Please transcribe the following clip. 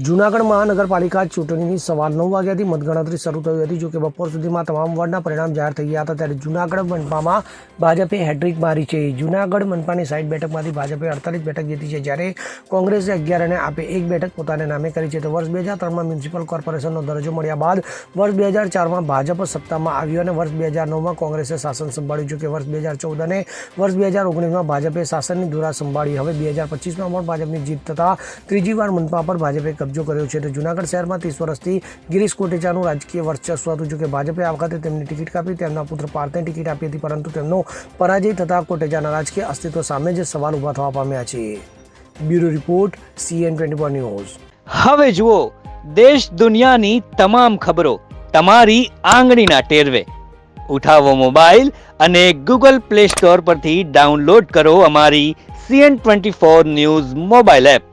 જૂનાગઢ મહાનગરપાલિકા ચૂંટણીની સવાર 9 વાગ્યાથી મતગણતરી શરૂ થઈ હતી. જો કે બપોર સુધીમાં તમામ વોર્ડના પરિણામ જાહેર થઈ ગયા હતા. ત્યારે જૂનાગઢ મનપામાં ભાજપે હેટ્રિક મારી છે. જૂનાગઢ મનપાની 60 બેઠકમાંથી ભાજપે 48 બેઠક જીતી છે, જ્યારે કોંગ્રેસે 11 અને આપે 1 બેઠક પોતાને નામે કરી છે. તો વર્ષ 2003માં મ્યુનિસિપલ કોર્પોરેશનનો દરજ્જો મળ્યા બાદ વર્ષ 2004માં ભાજપ સત્તામાં આવ્યું અને વર્ષ 2009માં કોંગ્રેસે શાસન સંભાળ્યું. જો કે વર્ષ 2014 અને વર્ષ 2019માં ભાજપે શાસનની ધુરા સંભાળી. હવે 2025માં પણ ભાજપની જીત થતાં ત્રીજી વાર મનપા પર ભાજપે કબજો કર્યો છે. તો જૂનાગઢ શહેરમાં 30 વર્ષથી ગિરીશ કોટેચાનું રાજકીય વર્ચસ્વ હતું. જો કે ભાજપે આ વખતે તેમની ટિકિટ કાપી, તેમના પુત્ર પાર્થને ટિકિટ આપી હતી, પરંતુ તેમનો પરાજય થતાં કોટેચાના રાજકીય અસ્તિત્વ સામે જ સવાલ ઊભા થવા પામ્યા છે. Bureau report, CN24 news. હવે જુઓ દેશ દુનિયાની તમામ ખબરો તમારી આંગળીના ટેરવે. ઉઠાવો મોબાઈલ અને Google Play Store પરથી ડાઉનલોડ કરો અમારી CN24 ન્યૂઝ મોબાઈલ એપ.